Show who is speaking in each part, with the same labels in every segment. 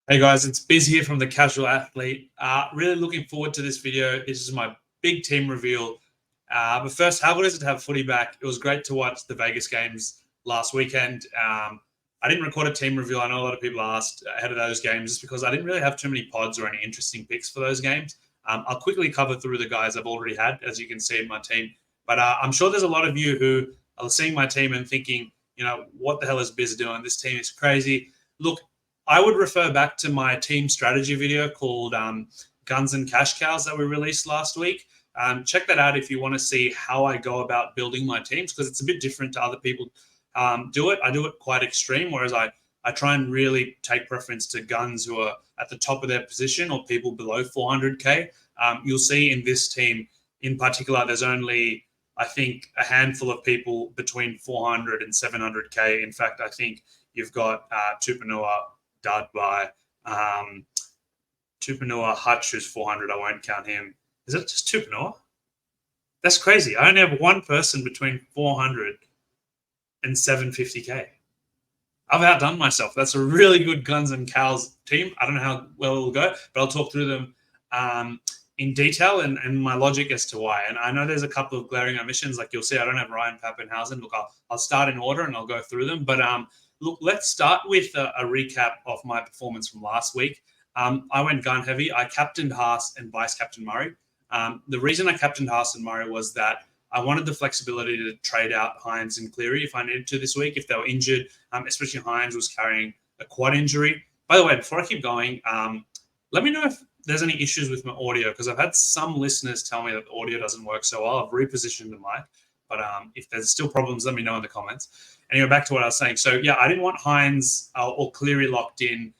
Speaker 1: Hey guys, it's Biz here from the Casual Athlete. Really looking forward to this video. This is my big team reveal. But first, how good is it to have footy back? It was great to watch the Vegas games last weekend. I didn't record a team reveal. I know a lot of people asked ahead of those games just because I didn't really have too many pods or any interesting picks for those games. I'll quickly cover through the guys I've already had, as you can see in my team. But I'm sure there's a lot of you who are seeing my team and thinking, what the hell is Biz doing? This team is crazy. Look, I would refer back to my team strategy video called Guns and Cash Cows that we released last week. Check that out if you want to see how I go about building my teams, because it's a bit different to other people do it. I do it quite extreme, whereas I try and really take preference to guns who are at the top of their position or people below 400K. You'll see in this team in particular, there's only, I think, a handful of people between 400 and 700K. In fact, I think you've got Tupanua, Dadbai, Tupanua, Hutch, who's 400. I won't count him. Is it just Tupanua? That's crazy. I only have one person between 400 and 750K. I've outdone myself. That's a really good Guns and Cows team. I don't know how well it'll go, but I'll talk through them in detail and my logic as to why. And I know there's a couple of glaring omissions. Like you'll see, I don't have Ryan Papenhuyzen. Look, I'll start in order and I'll go through them. But look, let's start with a recap of my performance from last week. I went gun heavy. I captained Haas and vice-captain Murray. The reason I captained Haas and Murray was that I wanted the flexibility to trade out Hines and Cleary if I needed to this week, if they were injured, especially Hines was carrying a quad injury. By the way, before I keep going, let me know if there's any issues with my audio, because I've had some listeners tell me that the audio doesn't work so well. I've repositioned the mic, but if there's still problems, let me know in the comments. Anyway, back to what I was saying. So, yeah, I didn't want Hines or Cleary locked in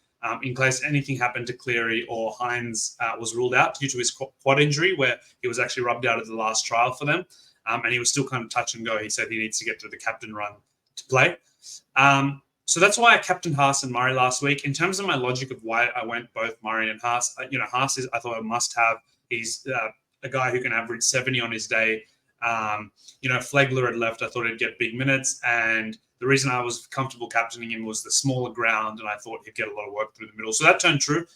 Speaker 1: case anything happened to Cleary or Hines was ruled out due to his quad injury, where he was actually rubbed out at the last trial for them. And he was still kind of touch and go. He said he needs to get to the captain run to play. So that's why I captained Haas and Murray last week. In terms of my logic of why I went both Murray and Haas, Haas is, I thought, a must-have. He's a guy who can average 70 on his day. Flegler had left. I thought he'd get big minutes. And the reason I was comfortable captaining him was the smaller ground, and I thought he'd get a lot of work through the middle. So that turned true.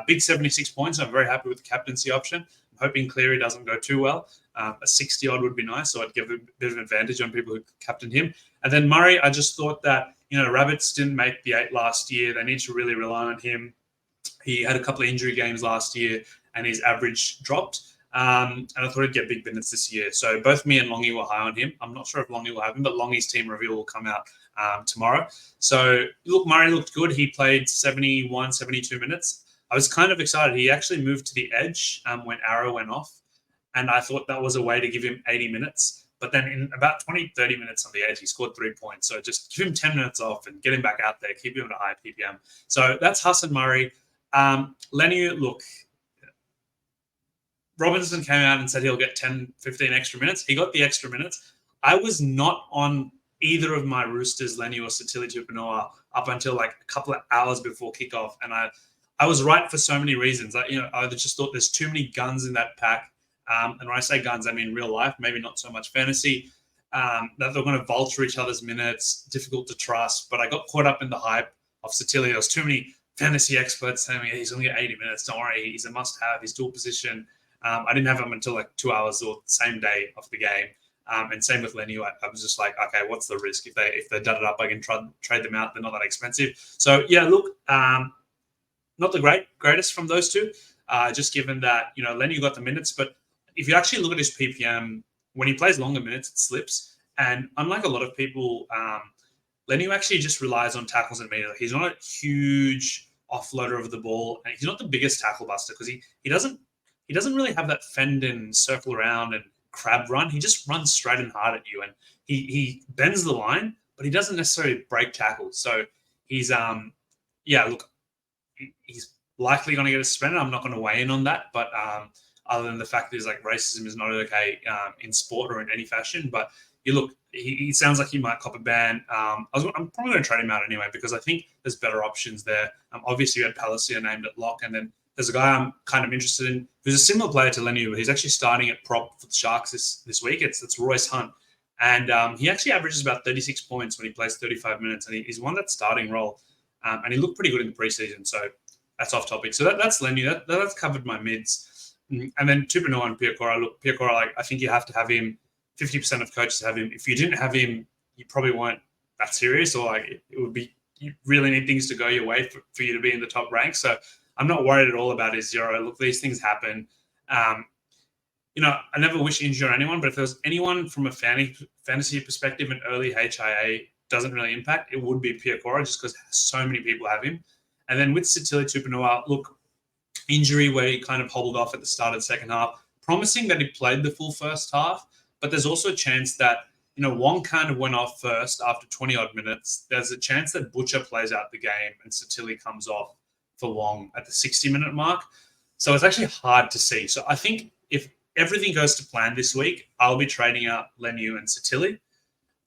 Speaker 1: Big 76 points. I'm very happy with the captaincy option. I'm hoping Cleary doesn't go too well. A 60-odd would be nice, so I'd give a bit of an advantage on people who captained him. And then Murray, I just thought that, Rabbits didn't make the 8 last year. They need to really rely on him. He had a couple of injury games last year, and his average dropped. And I thought he'd get big minutes this year. So both me and Longy were high on him. I'm not sure if Longy will have him, but Longy's team reveal will come out tomorrow. So, look, Murray looked good. He played 71, 72 minutes. I was kind of excited. He actually moved to the edge when Arrow went off, and I thought that was a way to give him 80 minutes. But then in about 20, 30 minutes on the edge, he scored 3 points. So just give him 10 minutes off and get him back out there, keep him at a high PPM. So that's Hassan Murray. Leniu, look, Robinson came out and said he'll get 10, 15 extra minutes. He got the extra minutes. I was not on either of my Roosters, Leniu or Satili Tupanua, up until like a couple of hours before kickoff. And I was right for so many reasons. I just thought there's too many guns in that pack. And when I say guns, I mean real life, maybe not so much fantasy, that they're going to vulture each other's minutes, difficult to trust. But I got caught up in the hype of Satili. There was too many fantasy experts saying he's only got 80 minutes. Don't worry, he's a must-have. He's dual position. I didn't have him until like 2 hours or the same day of the game. And same with Leniu. I was just like, okay, what's the risk? If they dud it up, I can trade them out. They're not that expensive. So, yeah, look, not the greatest from those two, just given that, Leniu got the minutes. But if you actually look at his PPM, when he plays longer minutes, it slips. And unlike a lot of people, Leniu actually just relies on tackles and meter. He's not a huge offloader of the ball. And he's not the biggest tackle buster because he doesn't really have that fend and circle around and crab run. He just runs straight and hard at you. And he bends the line, but he doesn't necessarily break tackles. So he's, he's likely going to get a suspended. I'm not going to weigh in on that. But other than the fact that racism is not okay in sport or in any fashion. But you look, he sounds like he might cop a ban. I'm probably going to trade him out anyway because I think there's better options there. Obviously, you had Palacia named at lock, and then there's a guy I'm kind of interested in who's a similar player to Leniu. He's actually starting at prop for the Sharks this week. It's Royce Hunt. And he actually averages about 36 points when he plays 35 minutes. And he's won that starting role. And he looked pretty good in the preseason. So that's off topic. So that's Lenny. That's covered my mids. And then Tupanoa and Piakora. Look, Piakora, like, I think you have to have him. 50% of coaches have him. If you didn't have him, you probably weren't that serious, or like it would be, you really need things to go your way for you to be in the top rank. So I'm not worried at all about his 0. Look, these things happen. I never wish injury on anyone, but if there's anyone from a fantasy perspective, an early HIA doesn't really impact, it would be Piakora, just because so many people have him. And then with Sitili Tupanoa, look, injury where he kind of hobbled off at the start of the second half, promising that he played the full first half, but there's also a chance that, Wong kind of went off first after 20-odd minutes. There's a chance that Butcher plays out the game and Sitili comes off for Wong at the 60-minute mark. So it's actually hard to see. So I think if everything goes to plan this week, I'll be trading out Leniu and Sitili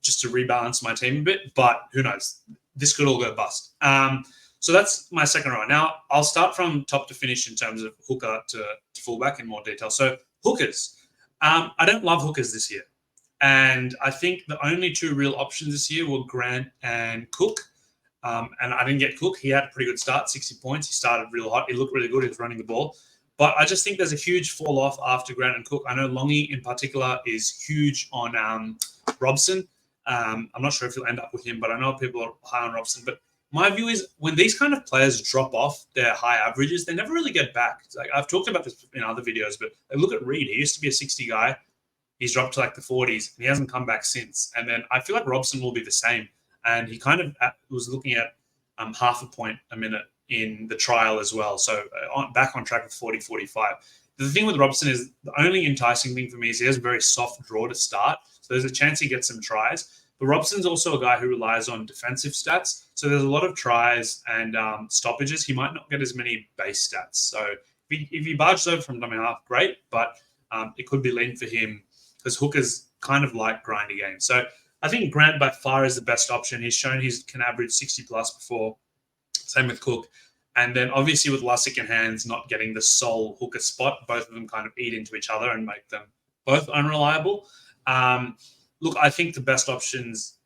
Speaker 1: just to rebalance my team a bit. But who knows? This could all go bust. So that's my second row. Now, I'll start from top to finish in terms of hooker to fullback in more detail. So hookers. I don't love hookers this year. And I think the only 2 real options this year were Grant and Cook. And I didn't get Cook. He had a pretty good start, 60 points. He started real hot. He looked really good. He was running the ball. But I just think there's a huge fall off after Grant and Cook. I know Longy in particular is huge on Robson. I'm not sure if he'll end up with him, but I know people are high on Robson. But my view is when these kind of players drop off their high averages, they never really get back. Like, I've talked about this in other videos, but look at Reed. He used to be a 60 guy. He's dropped to like the 40s, and he hasn't come back since. And then I feel like Robson will be the same. And he kind of was looking at half a point a minute in the trial as well. So back on track with 40, 45. The thing with Robson is the only enticing thing for me is he has a very soft draw to start. So there's a chance he gets some tries. But Robson's also a guy who relies on defensive stats. So there's a lot of tries and stoppages. He might not get as many base stats. So if he barges over from dummy half, great. But it could be lean for him because hookers kind of like grindy games. So I think Grant by far is the best option. He's shown he can average 60 plus before. Same with Cook. And then obviously with Lussick and Hands not getting the sole hooker spot, both of them kind of eat into each other and make them both unreliable. Look, I think the best options,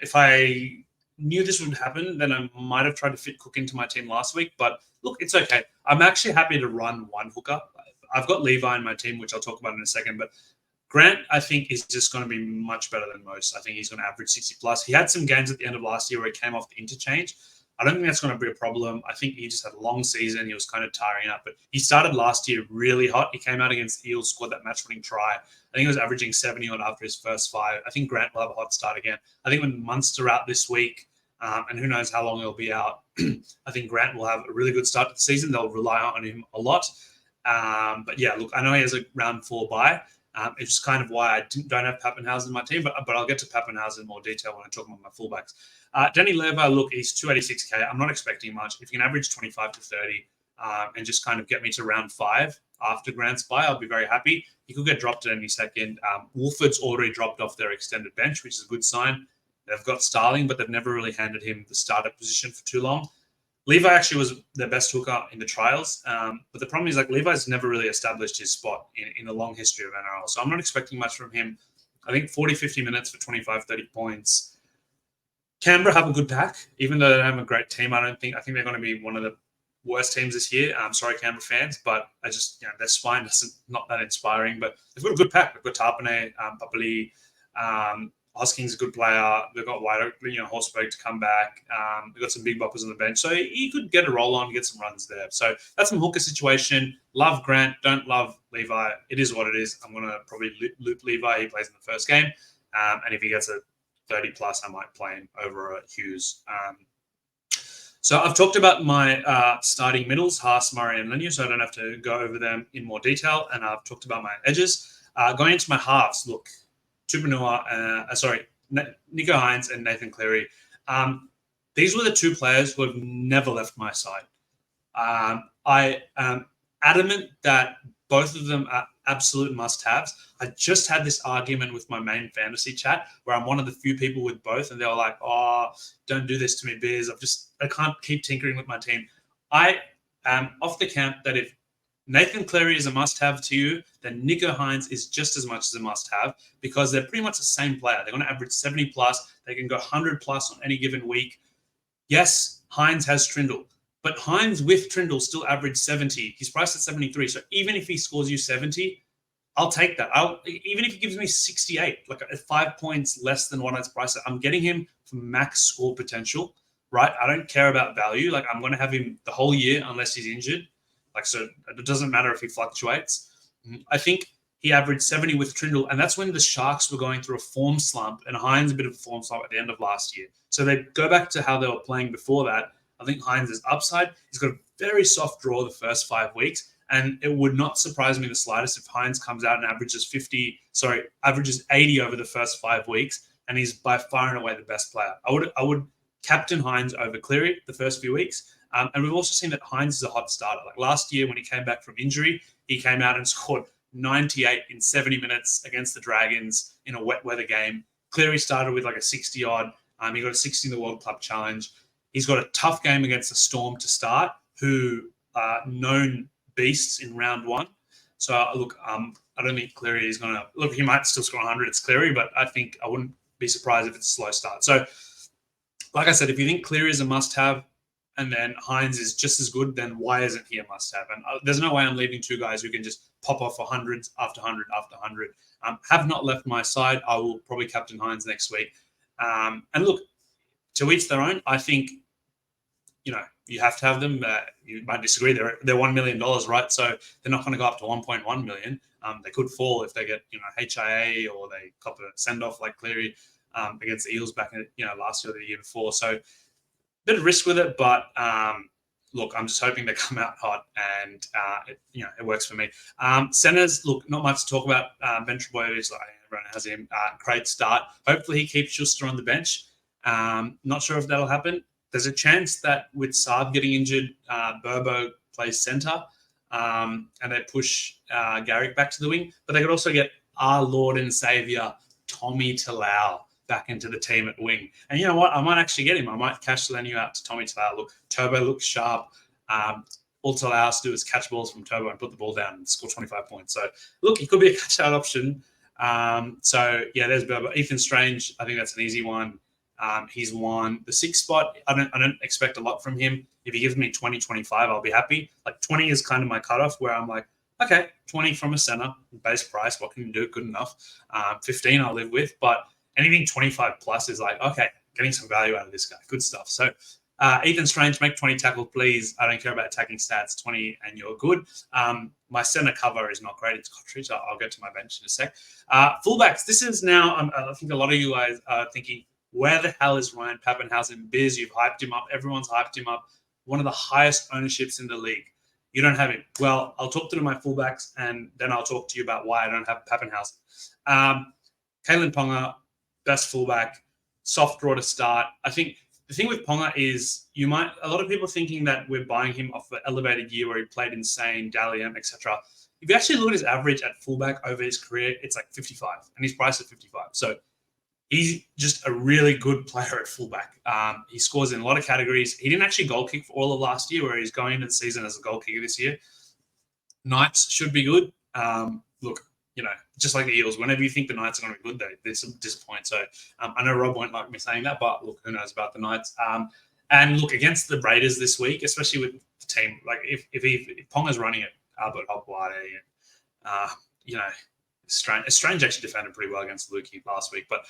Speaker 1: if I knew this would happen, then I might have tried to fit Cook into my team last week. But look, it's okay. I'm actually happy to run one hooker. I've got Levi in my team, which I'll talk about in a second. But Grant, I think, is just going to be much better than most. I think he's going to average 60 plus. He had some games at the end of last year where he came off the interchange. I don't think that's going to be a problem. I think he just had a long season. He was kind of tiring out. But he started last year really hot. He came out against Eels, scored that match-winning try. I think he was averaging 70 odd after his first 5. I think Grant will have a hot start again. I think when Munster out this week, and who knows how long he'll be out, I think Grant will have a really good start to the season. They'll rely on him a lot. But yeah, look, I know he has a round 4 bye. It's kind of why I don't have Papenhuyzen in my team, but I'll get to Papenhuyzen in more detail when I talk about my fullbacks. Danny Lever, look, he's 286k. I'm not expecting much. If you can average 25 to 30 and just kind of get me to round 5 after Grant's bye, I'll be very happy. He could get dropped at any second. Wolford's already dropped off their extended bench, which is a good sign. They've got Starling, but they've never really handed him the starter position for too long. Levi actually was their best hooker in the trials. But the problem is, like, Levi's never really established his spot in the long history of NRL. So I'm not expecting much from him. I think 40, 50 minutes for 25, 30 points. Canberra have a good pack. Even though they don't have a great team, I think they're going to be one of the worst teams this year. I'm sorry, Canberra fans, but their spine is not that inspiring. But they've got a good pack. They've got Tarpanay, Papali, Hosking's a good player. They've got Horsberg to come back. They've got some big boppers on the bench. So he could get a roll on, get some runs there. So that's some hooker situation. Love Grant, don't love Levi. It is what it is. I'm going to probably loop Levi. He plays in the first game. And if he gets a 30 plus, I might play him over Hughes. So I've talked about my starting middles, Haas, Murray, and Leniu, so I don't have to go over them in more detail. And I've talked about my edges. Going into my halves, look, Tupanua, Nico Hines and Nathan Cleary. These were the 2 players who have never left my side. I am adamant that both of them are absolute must-haves. I just had this argument with my main fantasy chat where I'm one of the few people with both, and they were like, "Oh, don't do this to me, Beers. I can't keep tinkering with my team." I am off the camp that if Nathan Cleary is a must-have to you, then Nico Hines is just as much as a must-have because they're pretty much the same player. They're going to average 70 plus. They can go 100 plus on any given week. Yes, Hines has Trindle. But Hines with Trindle still averaged 70. He's priced at 73. So even if he scores you 70, I'll take that. Even if he gives me 68, like 5 points less than what I'd price it, I'm getting him for max score potential, right? I don't care about value. Like I'm going to have him the whole year unless he's injured. Like, so it doesn't matter if he fluctuates. I think he averaged 70 with Trindle, and that's when the Sharks were going through a form slump, and Hines a bit of a form slump at the end of last year. So they go back to how they were playing before that. I think Hines is upside. He's got a very soft draw the first 5 weeks, and it would not surprise me the slightest if Hines comes out and averages 80 over the first 5 weeks, and he's by far and away the best player. I would captain Hines over Cleary the first few weeks. And we've also seen that Hines is a hot starter. Like last year when he came back from injury, he came out and scored 98 in 70 minutes against the Dragons in a wet weather game. Cleary started with like a 60-odd. He got a 60 in the World Club Challenge. He's got a tough game against the Storm to start, who are known beasts in round 1. So, I don't think Cleary is going to... Look, he might still score 100. It's Cleary, but I think I wouldn't be surprised if it's a slow start. So, like I said, if you think Cleary is a must-have and then Hines is just as good, then why isn't he a must-have? And there's no way I'm leaving 2 guys who can just pop off 100 after 100 after 100. Have not left my side. I will probably captain Hines next week. And look, to each their own. I think, you have to have them. You might disagree. They're $1 million, right? So they're not going to go up to 1.1 million. They could fall if they get, HIA or they cop a send-off like Cleary against the Eels back in, last year or the year before. So bit of risk with it, but look, I'm just hoping they come out hot and it works for me. Centers, look, not much to talk about. Ben Trebojevic, like everyone has him, great start. Hopefully he keeps Schuster on the bench. Not sure if that'll happen. There's a chance that with Saab getting injured, Burbo plays center and they push Garrick back to the wing, but they could also get our Lord and Savior, Tommy Talau, back into the team at wing. And you know what? I might actually get him. I might cash Lenu out to Tommy Talau. Look, Turbo looks sharp. All Talau has to do is catch balls from Turbo and put the ball down and score 25 points. So, look, he could be a cash-out option. There's Burbo. Ethan Strange, I think that's an easy one. He's won the 6th spot. I don't expect a lot from him. If he gives me 20, 25, I'll be happy. Like 20 is kind of my cutoff where I'm like, okay, 20 from a center, base price. What can you do? Good enough. 15 I'll live with. But anything 25 plus is like, okay, getting some value out of this guy. Good stuff. So Ethan Strange, make 20 tackle, please. I don't care about attacking stats. 20 and you're good. My center cover is not great. It's Cottridge. I'll get to my bench in a sec. Fullbacks. This is now, I think a lot of you guys are thinking, where the hell is Ryan Papenhuyzen? Biz, you've hyped him up. Everyone's hyped him up. One of the highest ownerships in the league. You don't have him. Well, I'll talk to my fullbacks and then I'll talk to you about why I don't have Papenhuyzen. Kalen Ponga, best fullback, soft draw to start. I think the thing with Ponga is a lot of people thinking that we're buying him off the elevated year where he played insane, Dalian, etc. If you actually look at his average at fullback over his career, it's like 55 and he's priced at 55. So he's just a really good player at fullback. He scores in a lot of categories. He didn't actually goal kick for all of last year, where he's going into the season as a goal kicker this year. Knights should be good. Look, just like the Eels, whenever you think the Knights are going to be good, they disappoint. So I know Rob won't like me saying that, but look, who knows about the Knights. And look, against the Raiders this week, especially with the team, like if Ponga's running it, Albert Hopwade, Strange actually defended pretty well against Lukey last week, but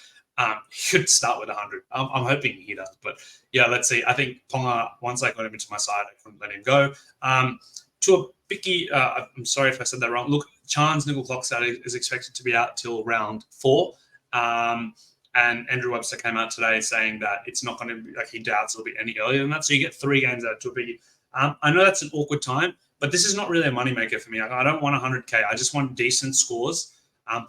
Speaker 1: he could start with 100. I'm hoping he does. But yeah, let's see. I think Ponga, once I got him into my side, I couldn't let him go. To a picky, I'm sorry if I said that wrong. Look, Chan's nickel clock start is expected to be out till round 4. And Andrew Webster came out today saying that it's not going to be, like, he doubts it'll be any earlier than that. So you get 3 games out to a biggie. I know that's an awkward time, but this is not really a moneymaker for me. I don't want 100K. I just want decent scores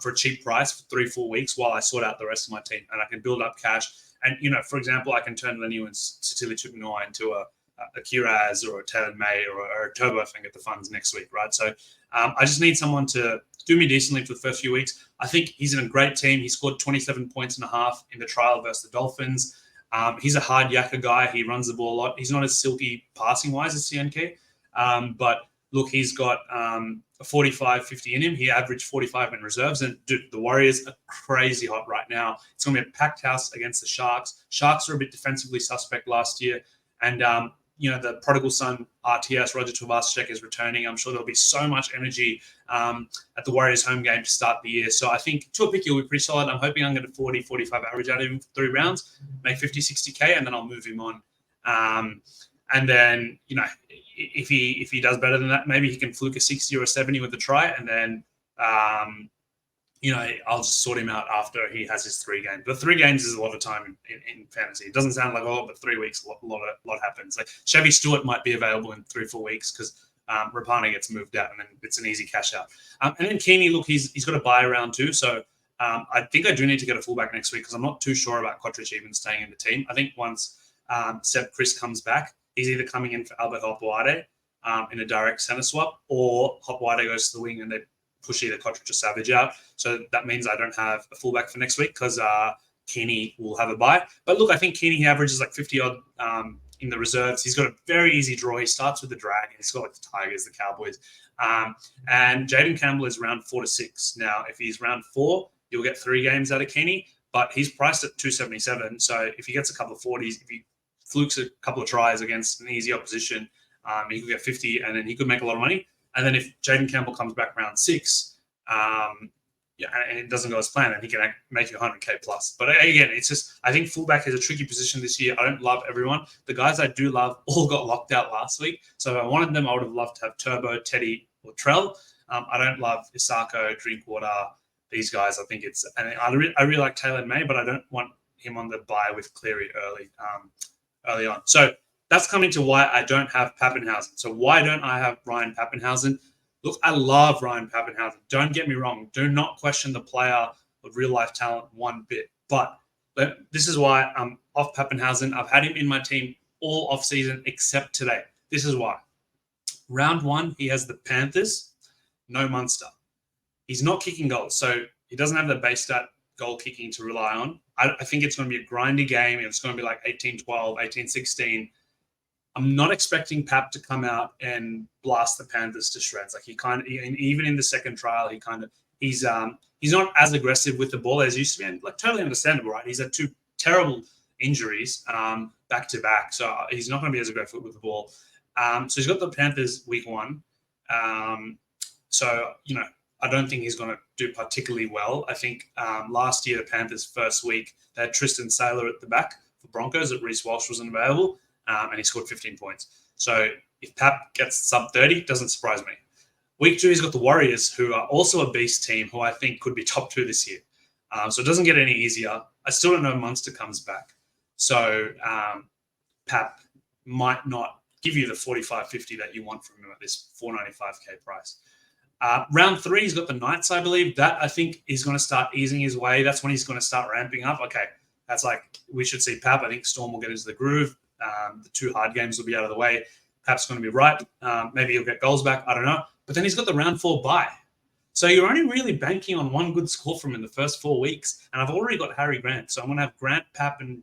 Speaker 1: for a cheap price for 3-4 weeks while I sort out the rest of my team, and I can build up cash. And, for example, I can turn Lenu and Satili Tupouniua into a Kiraz or a Taylor May or a Turbo if I get the funds next week, right? So I just need someone to do me decently for the first few weeks. I think he's in a great team. He scored 27 points and a half in the trial versus the Dolphins. He's a hard yakka guy. He runs the ball a lot. He's not as silky passing-wise as CNK, but look, he's got a 45, 50 in him. He averaged 45 in reserves. And dude, the Warriors are crazy hot right now. It's going to be a packed house against the Sharks. Sharks are a bit defensively suspect last year. And the prodigal son RTS, Roger Tavasek, is returning. I'm sure there'll be so much energy at the Warriors home game to start the year. So I think Tuapiki will be pretty solid. I'm hoping I'm going to 40, 45 average out of him for 3 rounds, make 50, 60K, and then I'll move him on. And then, if he does better than that, maybe he can fluke a 60 or a 70 with a try, and then I'll just sort him out after he has his 3 games. But 3 games is a lot of time in fantasy. It doesn't sound like a lot, but 3 weeks, a lot happens. Like Chevy Stewart might be available in 3-4 weeks because Rapana gets moved out, and then it's an easy cash out. And then Keeney, look, he's got a bye round too. So I think I do need to get a fullback next week because I'm not too sure about Kotric even staying in the team. I think once Seb Chris comes back, he's either coming in for Albert Hopewade in a direct center swap, or Hopewade goes to the wing and they push either Kotric or Savage out. So that means I don't have a fullback for next week because Keeney will have a bye. But look, I think Keeney averages like 50-odd in the reserves. He's got a very easy draw. He starts with the Dragon. He's got like the Tigers, the Cowboys. And Jaden Campbell is round 4 to 6. Now, if he's round 4, you'll get 3 games out of Keeney, but he's priced at 277. So if he gets a couple of 40s, if he flukes a couple of tries against an easy opposition, he could get 50, and then he could make a lot of money. And then if Jaden Campbell comes back round 6, and it doesn't go as planned, then he can make you 100K plus. But again, it's just, I think fullback is a tricky position this year. I don't love everyone. The guys I do love all got locked out last week. So if I wanted them, I would have loved to have Turbo, Teddy, or Trell. I don't love Isako, Drinkwater, these guys. I think it's, and I really like Taylor May, but I don't want him on the bye with Cleary early on. So that's coming to why I don't have Papenhuyzen. So why don't I have Ryan Papenhuyzen? Look, I love Ryan Papenhuyzen. Don't get me wrong. Do not question the player of real-life talent one bit. But this is why I'm off Papenhuyzen. I've had him in my team all off-season except today. This is why. Round 1, he has the Panthers, no Munster. He's not kicking goals, so he doesn't have the base stat goal kicking to rely on. I think it's going to be a grindy game. It's going to be like 18-12, 18-16. I'm not expecting Pap to come out and blast the Panthers to shreds. Like even in the second trial, he's not as aggressive with the ball as he used to be. And like totally understandable, right? He's had 2 terrible injuries back to back, so he's not going to be as aggressive with the ball. So he's got the Panthers week 1. So I don't think he's going to do particularly well. I think last year the Panthers' first week they had Tristan Saylor at the back for Broncos. That Reece Walsh wasn't available. And he scored 15 points. So if Pap gets sub 30, doesn't surprise me. Week 2, he's got the Warriors, who are also a beast team, who I think could be top 2 this year. So it doesn't get any easier. I still don't know if Munster comes back. So Pap might not give you the 45-50 that you want from him at this 495K price. Round 3, he's got the Knights, I believe. That, I think, is going to start easing his way. That's when he's going to start ramping up. Okay, that's like, we should see Pap. I think Storm will get into the groove. The 2 hard games will be out of the way. Pap's going to be right. Maybe he'll get goals back. I don't know. But then he's got the round 4 bye. So you're only really banking on 1 good score from him in the first 4 weeks. And I've already got Harry Grant. So I'm going to have Grant, Pap, and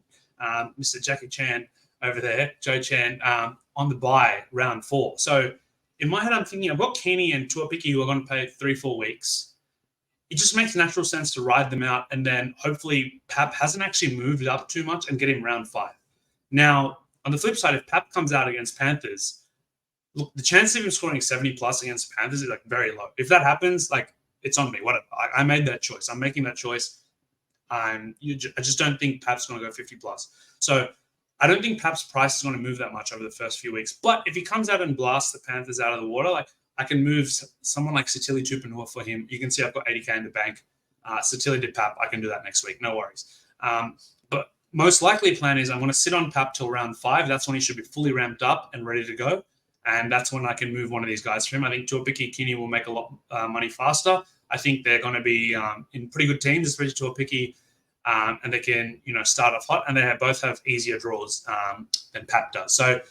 Speaker 1: Mr. Jackie Chan over there, Joe Chan, on the bye round 4. So in my head, I'm thinking I've got Keeney and Tuapiki who are going to play 3-4 weeks. It just makes natural sense to ride them out. And then hopefully Pap hasn't actually moved up too much and get him round 5. Now, on the flip side, if Pap comes out against Panthers, look, the chance of him scoring 70 plus against Panthers is like very low. If that happens, like it's on me. Whatever. I made that choice. I'm making that choice. I just don't think Pap's going to go 50 plus. So I don't think Pap's price is going to move that much over the first few weeks. But if he comes out and blasts the Panthers out of the water, like I can move someone like Satili Tupanua for him. You can see I've got 80K in the bank. Satili did Pap. I can do that next week. No worries. But most likely plan is I'm going to sit on Pap till round 5. That's when he should be fully ramped up and ready to go. And that's when I can move one of these guys for him. I think Tuapiki Kini will make a lot money faster. I think they're going to be in pretty good teams, especially Tuapiki, and they can start off hot. And they both have easier draws than Pap does. So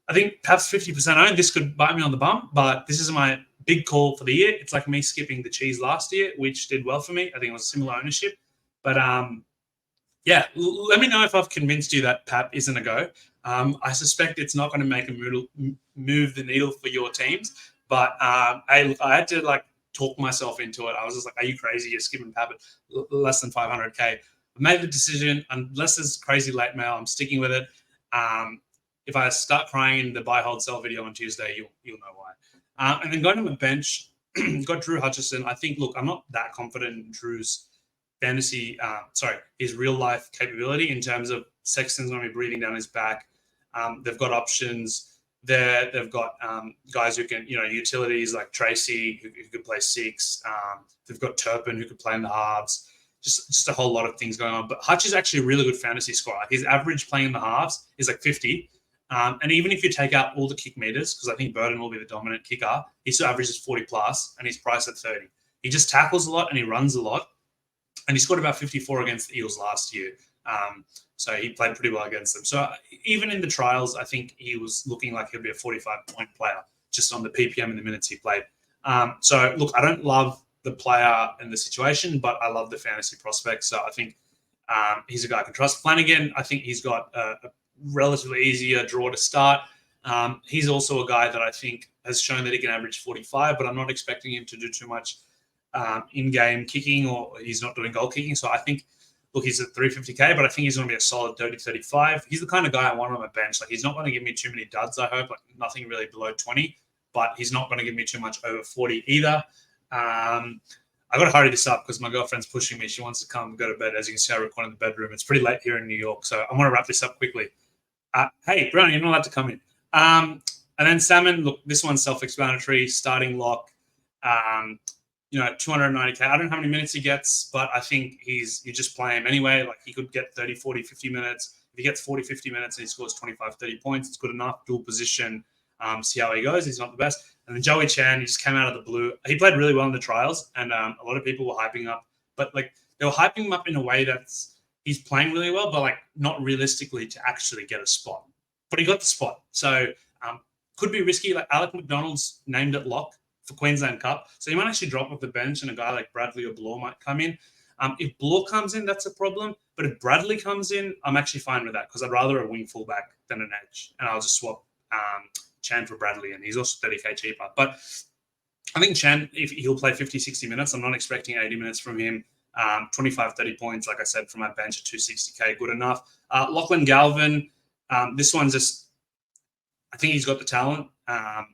Speaker 1: I think Pap's 50% owned. This could bite me on the bum, but this is my big call for the year. It's like me skipping the cheese last year, which did well for me. I think it was similar ownership. But yeah, let me know if I've convinced you that Pap isn't a go. I suspect it's not going to make a move the needle for your teams, but I had to talk myself into it. I was just like, "Are you crazy? You're skipping Pap at less than 500K." I made the decision. Unless there's crazy late mail, I'm sticking with it. if I start crying in the buy, hold, sell video on Tuesday, you'll know why. And then going to my bench, got Drew Hutchison. I think, look, I'm not that confident in Drew's his real life capability in terms of Sexton's going to be breathing down his back. They've got options there. They've got guys who can, utilities like Tracy, who could play 6. They've got Turpin, who could play in the halves. Just a whole lot of things going on. But Hutch is actually a really good fantasy scorer. His average playing in the halves is like 50. And even if you take out all the kick meters, because I think Burden will be the dominant kicker, he still averages 40 plus, and he's priced at 30. He just tackles a lot and he runs a lot. And he scored about 54 against the Eels last year. So he played pretty well against them. So even in the trials, I think he was looking like he'll be a 45-point player just on the PPM and the minutes he played. So, look, I don't love the player and the situation, but I love the fantasy prospects. So I think he's a guy I can trust. Flanagan, I think he's got a relatively easier draw to start. He's also a guy that I think has shown that he can average 45, but I'm not expecting him to do too much in-game kicking, or he's not doing goal kicking. So I think, look, he's at 350K, but I think he's going to be a solid 30-35. He's the kind of guy I want on my bench. Like, he's not going to give me too many duds, I hope. Like, nothing really below 20, but he's not going to give me too much over 40 either. I got to hurry this up because my girlfriend's pushing me. She wants to come go to bed. As you can see, I record in the bedroom. It's pretty late here in New York, so I want to wrap this up quickly. Hey, Brown, you're not allowed to come in. And then Salmon, look, this one's self-explanatory. Starting lock, 290K. I don't know how many minutes he gets, but I think you just play him anyway. Like, he could get 30, 40, 50 minutes. If he gets 40, 50 minutes and he scores 25, 30 points, it's good enough. Dual position. See how he goes. He's not the best. And then Joey Chan, he just came out of the blue. He played really well in the trials, and a lot of people were hyping up. But, like, they were hyping him up in a way that's he's playing really well, but, like, not realistically to actually get a spot. But he got the spot. So could be risky. Like, Alec McDonald's named at lock for Queensland Cup. So he might actually drop off the bench, and a guy like Bradley or Bloor might come in. If Bloor comes in, that's a problem. But if Bradley comes in, I'm actually fine with that because I'd rather a wing fullback than an edge. And I'll just swap Chan for Bradley, and he's also 30K cheaper. But I think Chan, if he'll play 50, 60 minutes, I'm not expecting 80 minutes from him. 25, 30 points, like I said, from my bench at 260K, good enough. Lachlan Galvin, this one's just, I think he's got the talent. I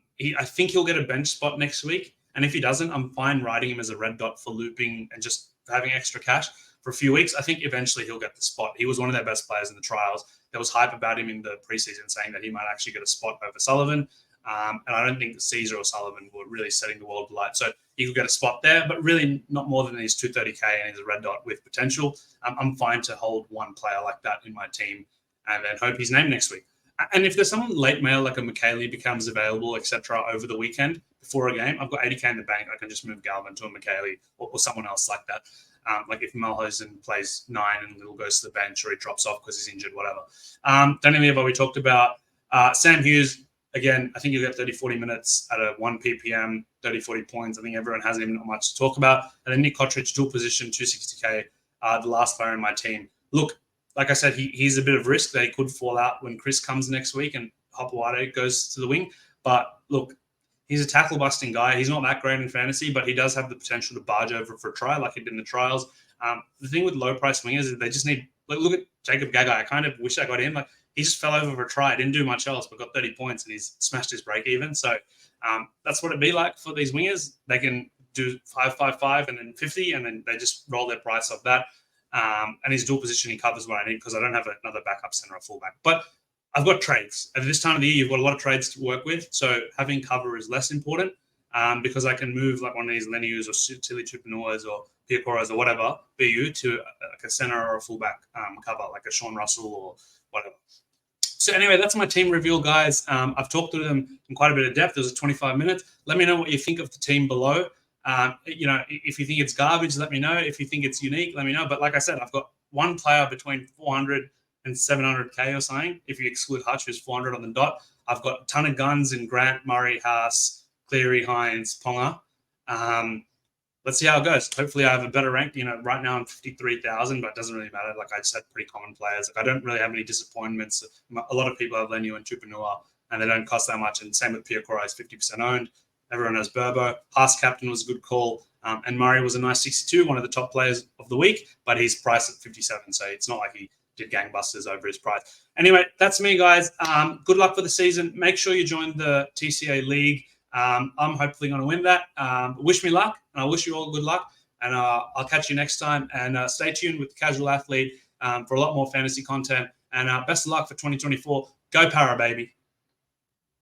Speaker 1: think he'll get a bench spot next week. And if he doesn't, I'm fine riding him as a red dot for looping and just having extra cash for a few weeks. I think eventually he'll get the spot. He was one of their best players in the trials. There was hype about him in the preseason saying that he might actually get a spot over Sullivan. And I don't think Caesar or Sullivan were really setting the world alight. So he could get a spot there, but really not more than his 230K and he's a red dot with potential. I'm fine to hold one player like that in my team and then hope he's named next week. And if there's someone late mail like a McKaylee becomes available, etc., over the weekend before a game, I've got 80K in the bank. I can just move Galvin to a McKaylee or someone else like that. Like if Papenhuyzen plays 9 and Little goes to the bench or he drops off because he's injured, whatever. Danny Levo, we talked about. Sam Hughes, again, I think you'll get 30, 40 minutes at a 1 ppm, 30, 40 points. I think everyone has even not much to talk about. And then Nick Cottridge, dual position, 260K, the last player in my team. Look, like I said, he's a bit of risk that he could fall out when Chris comes next week and Hopewade goes to the wing. But look, he's a tackle-busting guy. He's not that great in fantasy, but he does have the potential to barge over for a try like he did in the trials. The thing with low-price wingers is they just need – look at Jacob Gagai. I kind of wish I got him. Like, he just fell over for a try. Didn't do much else, but got 30 points, and he's smashed his break even. So that's what it'd be like for these wingers. They can do 5, and then 50, and then they just roll their price off that. And his dual position, he covers what I need because I don't have another backup center or fullback. But I've got trades. At this time of the year, you've got a lot of trades to work with. So having cover is less important because I can move like one of these Lenius or Tilly Tupanuas or Piacoras or whatever, BU, to like a center or a fullback cover, like a Sean Russell or whatever. So anyway, that's my team reveal, guys. I've talked to them in quite a bit of depth. It was 25 minutes. Let me know what you think of the team below. If you think it's garbage, let me know. If you think it's unique, let me know. But like I said, I've got one player between 400 and 700K or something. If you exclude Hutch, who's 400 on the dot, I've got a ton of guns in Grant, Murray, Haas, Cleary, Hines, Ponga. Let's see how it goes. Hopefully I have a better rank. Right now I'm 53,000, but it doesn't really matter. Like I just had pretty common players. Like I don't really have any disappointments. A lot of people have Lenu and Tupanua, and they don't cost that much. And same with Piacora, is 50% owned. Everyone has Burbo. Haas captain was a good call. And Murray was a nice 62, one of the top players of the week, but he's priced at 57. So it's not like he did gangbusters over his price. Anyway, that's me, guys. Good luck for the season. Make sure you join the TCA League. I'm hopefully going to win that. Wish me luck, and I wish you all good luck. And I'll catch you next time. And stay tuned with the Casual Athlete for a lot more fantasy content. And best of luck for 2024. Go Para, baby.